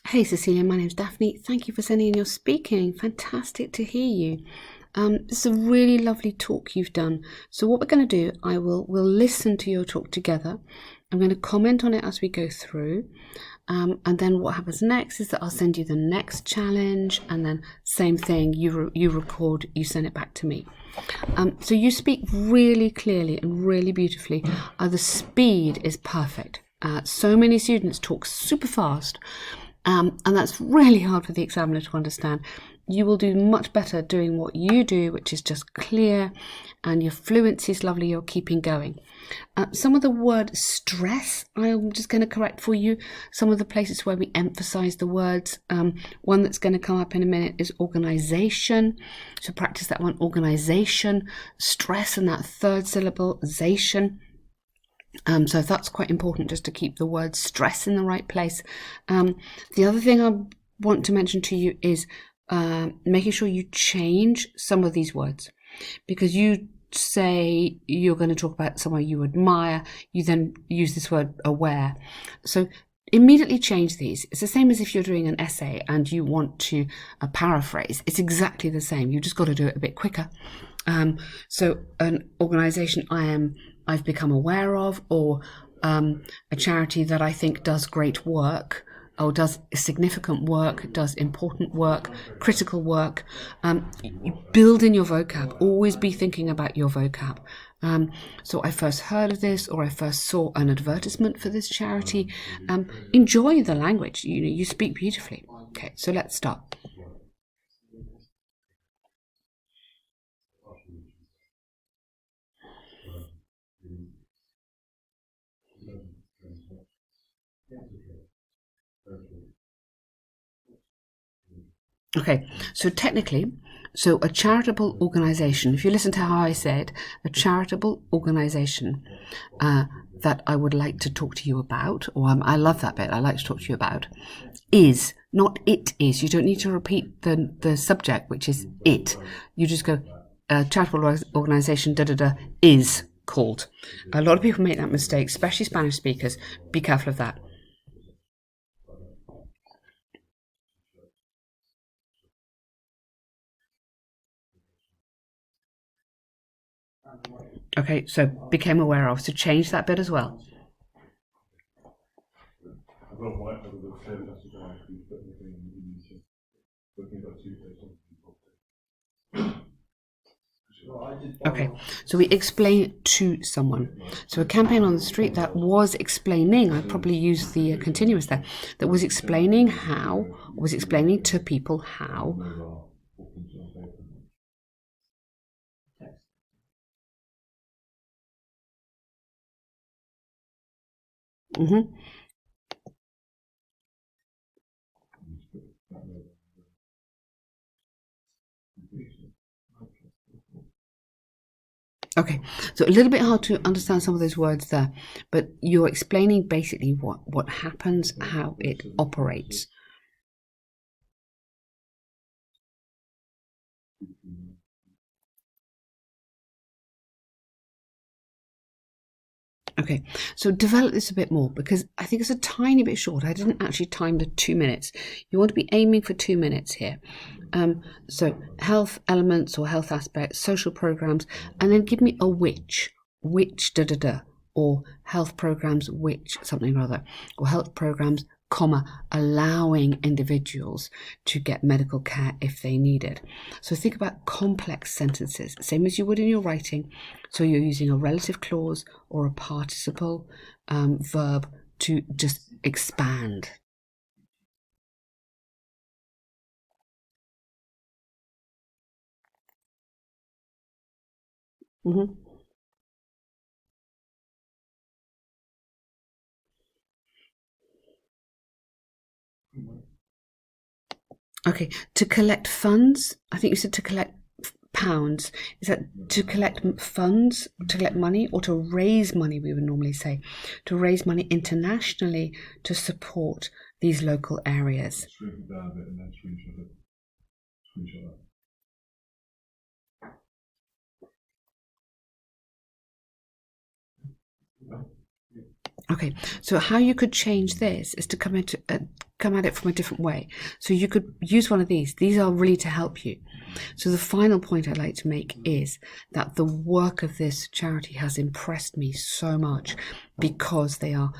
Hey Cecilia, my name's Daphne. Thank you for sending in your speaking. Fantastic to hear you. This is a really lovely talk you've done. So what we're going to do, we'll listen to your talk together. I'm going to comment on it as we go through. And then what happens next is that I'll send you the next challenge, and then same thing, you record, you send it back to me. So you speak really clearly and really beautifully. The speed is perfect. So many students talk super fast, and that's really hard for the examiner to understand. You will do much better doing what you do, which is just clear, and your fluency is lovely, you're keeping going. Some of the word stress, I'm just going to correct for you. Some of the places where we emphasize the words. One that's going to come up in a minute is organization. So practice that one, organization. Stress and that third syllable, zation. So that's quite important, just to keep the word stress in the right place. The other thing I want to mention to you is making sure you change some of these words, because you say you're going to talk about someone you admire, you then use this word aware. So immediately change these. It's the same as if you're doing an essay and you want to paraphrase. It's exactly the same. You just got to do it a bit quicker. So an organization I've become aware of, or a charity that I think does great work, or does significant work, does important work, critical work. You build in your vocab. Always be thinking about your vocab. So I first heard of this, or I first saw an advertisement for this charity. Enjoy the language. You speak beautifully. Okay, so let's start. Okay, so technically, so a charitable organisation, if you listen to how I said, a charitable organisation that I would like to talk to you about, or I love that bit, I like to talk to you about, is, not it is. You don't need to repeat the subject, which is it. You just go, charitable organisation, is called. A lot of people make that mistake, especially Spanish speakers. Be careful of that. Okay, so became aware of. So change that bit as well. Okay, so we explain to someone. So a campaign on the street that was explaining, I probably used the continuous there, that was explaining how, was explaining to people how. Mm-hmm. Okay, so a little bit hard to understand some of those words there, but you're explaining basically what happens, how it operates. Okay, so develop this a bit more, because I think it's a tiny bit short. I didn't actually time the 2 minutes. You want to be aiming for 2 minutes here. So health elements or health aspects, social programs, and then give me a which or health programs which something or other, or health programs, comma, allowing individuals to get medical care if they need it. So think about complex sentences, same as you would in your writing. So you're using a relative clause or a participle verb to just expand. Mm-hmm. Okay, to collect funds, I think you said to collect pounds. Is that to collect funds, to collect money, or to raise money, we would normally say? To raise money internationally to support these local areas. Okay, so how you could change this is to come at it from a different way. So you could use one of these. These are really to help you. So the final point I'd like to make is that the work of this charity has impressed me so much because they are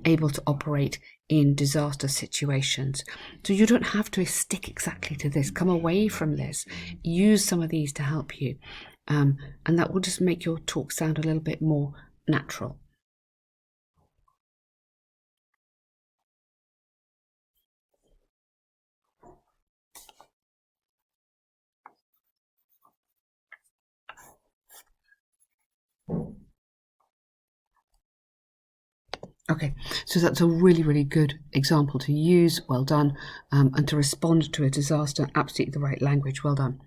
able to operate in disaster situations. So you don't have to stick exactly to this. Come away from this. Use some of these to help you. And that will just make your talk sound a little bit more natural. Okay, so that's a really, really good example to use. Well done. And to respond to a disaster, absolutely the right language. Well done.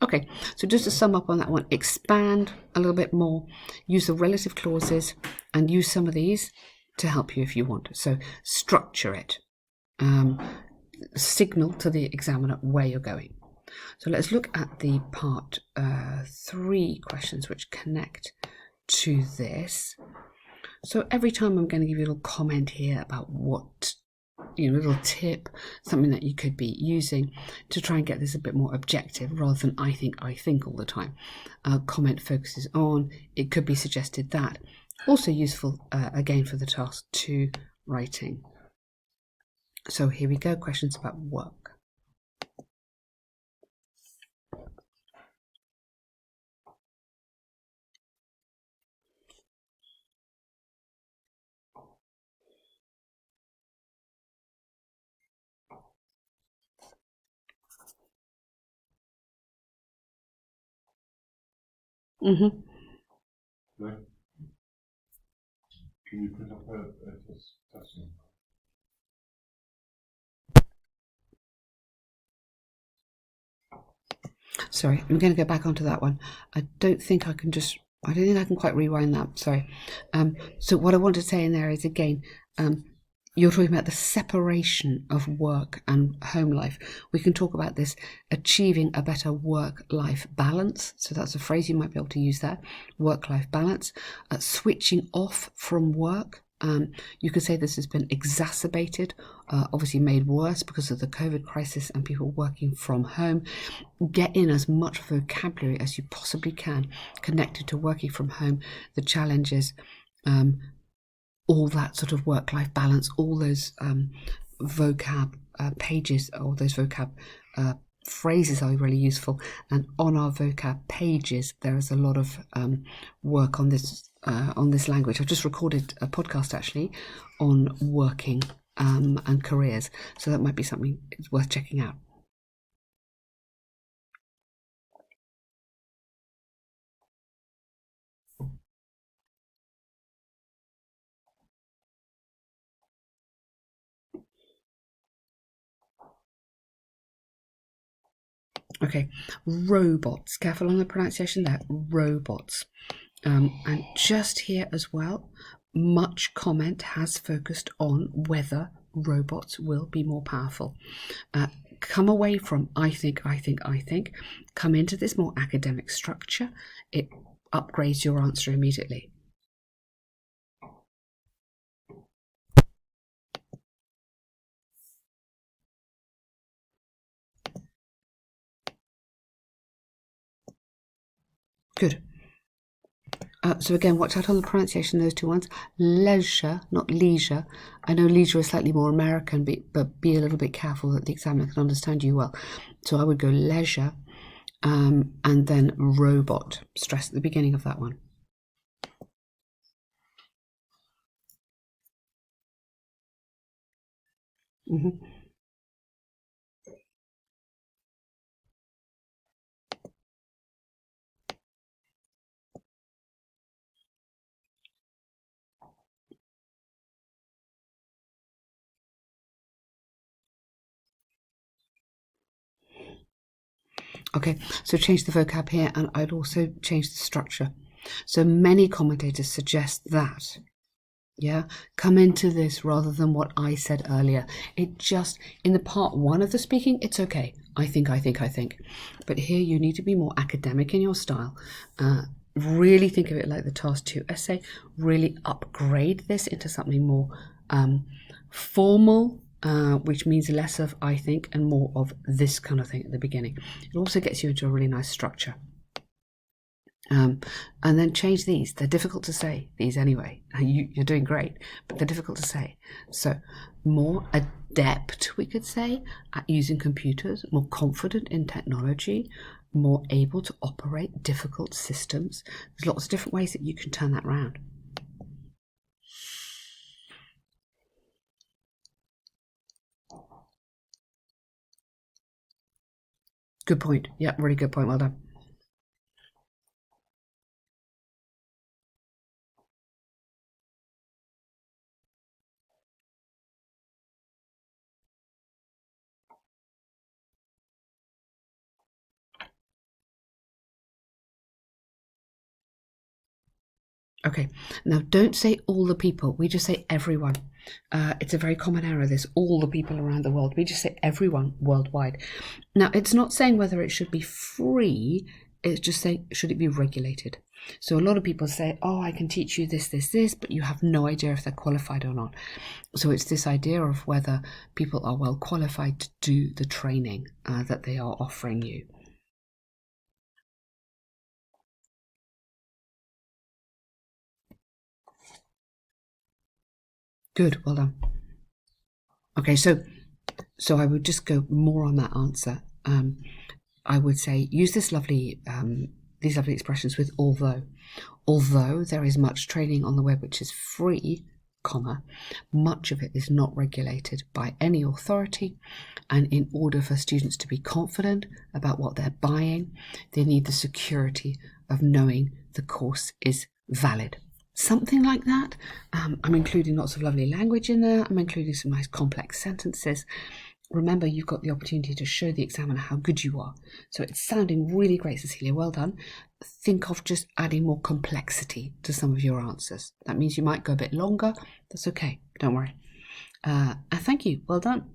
Okay, so just to sum up on that one, expand a little bit more, use the relative clauses, and use some of these to help you if you want. So structure it. Signal to the examiner where you're going. So let's look at the part 3 questions which connect to this. So every time I'm going to give you a little comment here about what, a little tip, something that you could be using to try and get this a bit more objective rather than I think all the time. Comment focuses on, it could be suggested that. Also useful again for the task 2 writing. So here we go, questions about work. Mm-hmm. Right. Can you put up a testing? Sorry, I'm going to go back onto that one. I don't think I can quite rewind that. Sorry. So what I want to say in there is, again, you're talking about the separation of work and home life. We can talk about this achieving a better work-life balance. So that's a phrase you might be able to use there, work-life balance. Switching off from work. You could say this has been exacerbated, obviously made worse because of the COVID crisis and people working from home. Get in as much vocabulary as you possibly can connected to working from home, the challenges, all that sort of work-life balance, all those vocab pages, or those vocab phrases are really useful. And on our vocab pages, there is a lot of work on this language. I've just recorded a podcast actually on working and careers, so that might be something worth checking out. Okay, robots. Careful on the pronunciation there. Robots. And just here as well, much comment has focused on whether robots will be more powerful. Come away from I think. Come into this more academic structure. It upgrades your answer immediately. Good. So again, watch out on the pronunciation of those two ones. Leisure, not leisure. I know leisure is slightly more American, but be a little bit careful that the examiner can understand you well. So I would go leisure, and then robot. Stress at the beginning of that one. Mm-hmm. Okay, so change the vocab here, and I'd also change the structure. So many commentators suggest that, come into this rather than what I said earlier. It just, in the part 1 of the speaking, it's okay. I think. But here you need to be more academic in your style. really think of it like the task 2 essay. Really upgrade this into something more formal, which means less of I think and more of this kind of thing at the beginning. It also gets you into a really nice structure. And then change these. They're difficult to say, these anyway. You're doing great, but they're difficult to say. So more adept, we could say, at using computers, more confident in technology, more able to operate difficult systems. There's lots of different ways that you can turn that around. Good point. Yeah, really good point. Well done. Okay, now don't say all the people, we just say everyone. It's a very common error, this all the people around the world. We just say everyone worldwide. Now, it's not saying whether it should be free, it's just saying should it be regulated. So a lot of people say, oh, I can teach you this, this, this, but you have no idea if they're qualified or not. So it's this idea of whether people are well qualified to do the training that they are offering you. Good, well done. Okay, so I would just go more on that answer. I would say use these lovely expressions with although. Although there is much training on the web which is free, comma, much of it is not regulated by any authority, and in order for students to be confident about what they're buying, they need the security of knowing the course is valid. Something like that. I'm including lots of lovely language in there. I'm including some nice complex sentences. Remember, you've got the opportunity to show the examiner how good you are. So it's sounding really great, Cecelia. Well done. Think of just adding more complexity to some of your answers. That means you might go a bit longer. That's okay. Don't worry. And thank you. Well done.